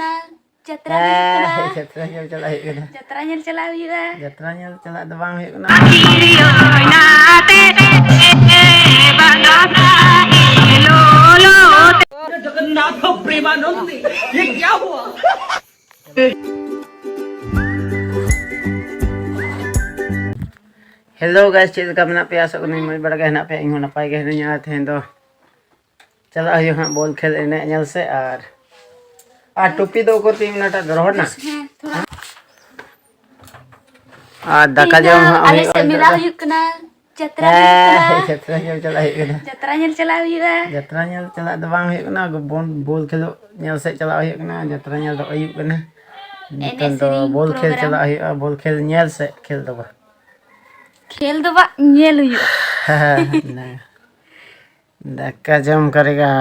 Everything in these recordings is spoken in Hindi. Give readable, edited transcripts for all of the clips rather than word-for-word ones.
kena jatra kena jatra nyel cala huyuk kena jatra nyel cala huyuk jatra nyel cala do bang huyuk kena Jagannath Premanand ये क्या हुआ हेलो गाइस चेक का मना पे आसो नहीं मैं बड़ा गहना पे इन नपाय गहना थे तो चला आयो हां बॉल खेल एने नेल से और टोपी दो को 3 मिनट रोड ना दाका जो आले से मिला huyuk kena jatra जत्रा nyel cala huyuk kena jatra nyel cala huyuk जत्रा nyel cala do bang huyuk kena ball Khelo nail से चला huyuk kena जत्रा nyel do ayuk kena निकन तो बॉल खेल चला huyuk बॉल खेल नेल से खेल दो खेल दो बा nyel huyuk दाका जम करेगा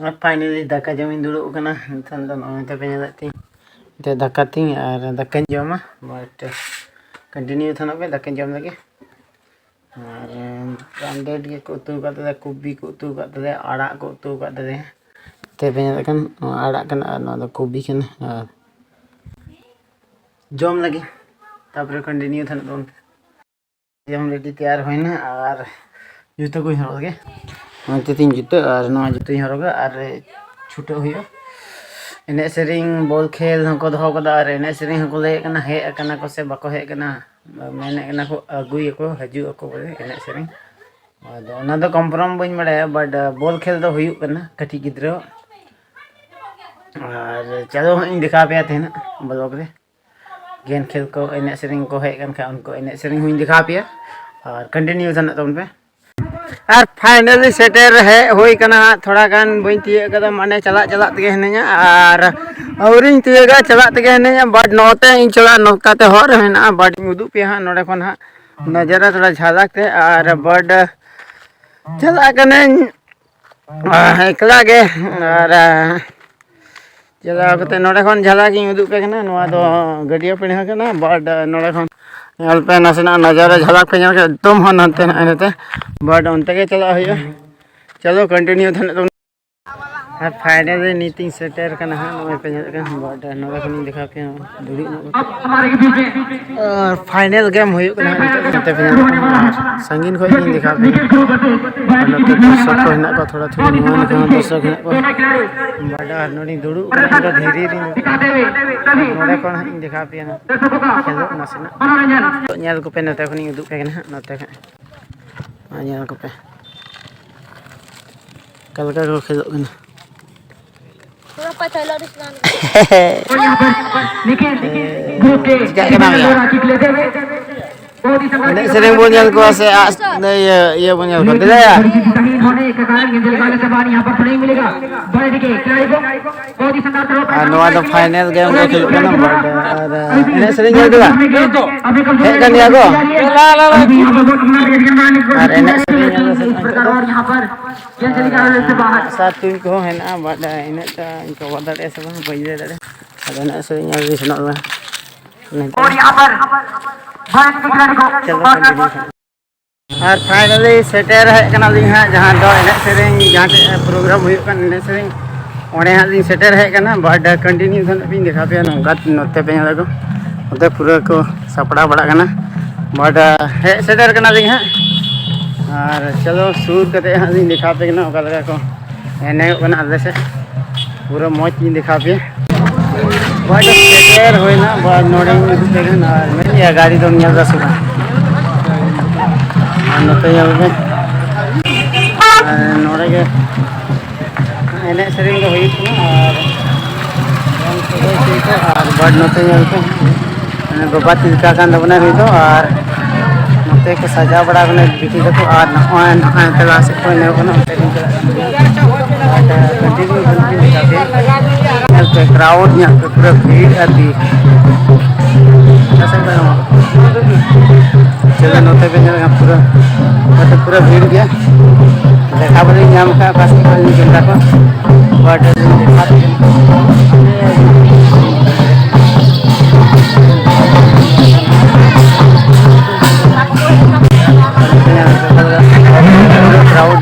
और फाइनली दाका जम इन दुड़ुब कना नितन दो नते पे नेलती ते दाका ती और दाका जमा बट कंटिन्यू थनो पे दाका जम लगे और ब्रांडेड के को उतु काते कोबी को उतु काते आड़ा को उतु काते ते पे नेलकन आड़ा कना न दो कोबी कना जम लगे तापर कंटिन्यू थनो दोन जम रेडी तैयार होइना और जुतो को हरोगे नते तीन जुतो और नवा जुतो हरोगा और छुटो हुयो एने सेरिंग बॉल खेल हको दहो कदा और एने सेरिंग हको ले कना हे कना को से बको हे कना मेने कना को अगुई को हजू को बोले एने सेरिंग और दो कंफर्म बइन बड़े बट बॉल खेल दो हुयो कना कटी गिद्रो और चलो इन दिखा पे थे ना ब्लॉग रे गेम खेल को एने सेरिंग को हे कन का उनको एने सेरिंग हुई दिखा पे और कंटिन्यू तना तो उन पे और फाइनली सेटर है होई कना थोड़ा गान बइन तिए कदा माने चला चला तगे हनेया और औरिंग तिएगा चला तगे हनेया बट नोते इन चला नोका ते हर हेना बट उदु पे हा नोडे कोन हा नजरा थोड़ा झलक ते और बट चला कने एकला गे और चला कते नोडे कोन झलक इन उदु पे कना नोआ दो गडिया पे कना बट नोडे कोन पे नासना नजारा झलक पे एकदम हन हनते नते बट उनते के चला हुयो चलो कंटिन्यू थने तो और फाइनली नीतिंग सेटर कना हा नोय पे बट नोरा खनि दिखा पे दुड़ी और फाइनल गेम हुयो कना नते पे संगीन को इन दिखा पे नते दर्शक को हिना को थोड़ा थोड़ा नुआन को दर्शक हिना को बट नोनी दुड़ू कना धीरे धीरे नोरा को इन दिखा पे ना खेलो नासना तो nyal को पे नते खनि उदु पे कना नते का nyal को पे कलका को खेलो कना पूरा पथलो रिस्मान ini sering punya ko se ये punya ko dila ya anu ada final game ko khelo kana और ini sering jadi lah kan ya ko और ini sering satu ko है ना बड़ा ini ta इनको बता दे सब पहिले दे ada ना sering jadi senok lah और यहां पर और फाइनली सेटर है कना लिंग है जहां दो एने सेरिंग जहां प्रोग्राम हुई कन एने सेरिंग ओने हा लिंग सेटर है कना बट कंटिन्यू थन पिन दिखा पे ना गत नते पे लगो ओते पूरा को सपड़ा बड़ा कना बट है सेटर कना लिंग है और चलो सूर कते हा लिंग दिखा पे ना ओका लगा को एने कना अले से पूरा मौज पिन दिखा पे बट सेटर होइना बट नोडिंग देखन और मैं ये गाड़ी तो नियल दा सुबह नते यावे नोडे के एने सेरिंग दो हुई थी और बट नते यावे गोबा तिलका कान दबना हुई तो और नते को सजा बड़ा बने बिटी तो और नहाय तला से कोई ने बना कंटिन्यू क्राउड यहाँ पे पूरा भीड़ आती चलो नोते पे पूरा मतलब पूरा भीड़ गया देखा बोले नाम का पास निकलने के लिए बट देखा क्राउड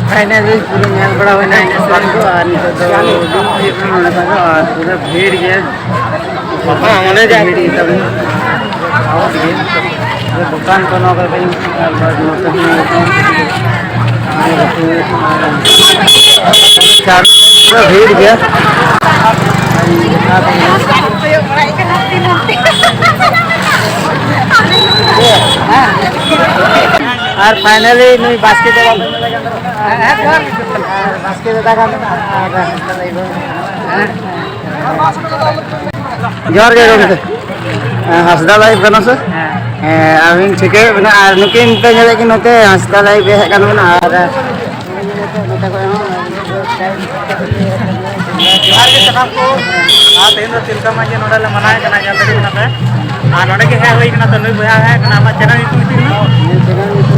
फाइनली पूरा मेल बड़ा होना है पूरा भीड़ गया होने जाए तब दुकान को नौकर पूरा भीड़ गया और फाइनली नहीं बास्केट जोर के रोग हंसदा लाइव करना सर अभी ठीक है बना नुकिन तो जले कि नोते हंसदा लाइव है करना बना और तेन तिलका मांझी नोडे मनाए करना जल्दी बना पे और नोडे के है होई करना तो नुई बुया है करना हमारा चैनल यूट्यूब पे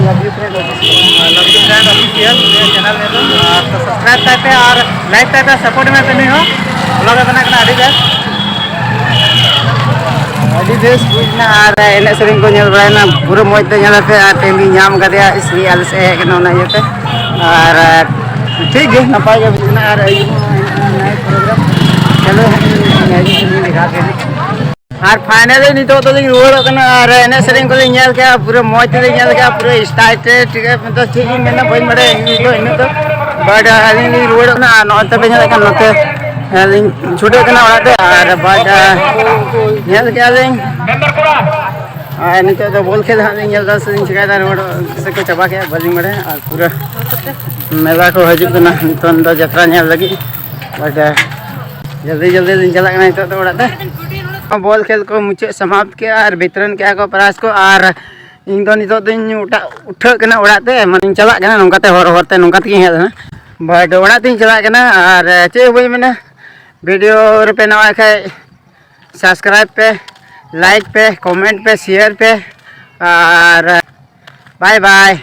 love you friend official channel में तो सब्सक्राइब करते और लाइक करते सपोर्ट में पे नहीं हो ब्लॉग बना करना अभी बेस बुझना और एने सेरिंग को नेल बड़ायना पूरा मौज ते नेलते और टेंगी नाम कदे इसलिए आल से है करना ना येते और ठीक है नपाय के बुझना और नए प्रोग्राम चलो हम दिखा के और फाइनली नितो तो रुआड़ करना और एने सेरिंग को नेल के पूरा मौज ते नेल के पूरा स्टाइल ठीक है मतलब ठीक ही मेना बइन बड़े तो इन तो बट अली रुआड़ करना नोते पे नेल के नोते छुटे करना ओड़ाते और बट नेल के आलिंग और नितो तो बॉल खेल हां नेल दस चिकायदा रुआड़ से को चबा के बलिंग बड़े और पूरा मेला को हजू करना नितो दो यात्रा नेल लगी बट जल्दी जल्दी दिन चला करना नितो तो ओड़ाते बॉल खेल को मुझे समाप्त किया और वितरण किया को प्राइज को और इन दो नितो दिन उठा करना ओड़ाते मन चला करना नोंकाते होरते नोंकाते हेज ना बट ओड़ाते चला करना और चे हुई मैंने वीडियो पे नवा खाए सब्सक्राइब पे लाइक पे कमेंट पे शेयर पे और बाय बाय।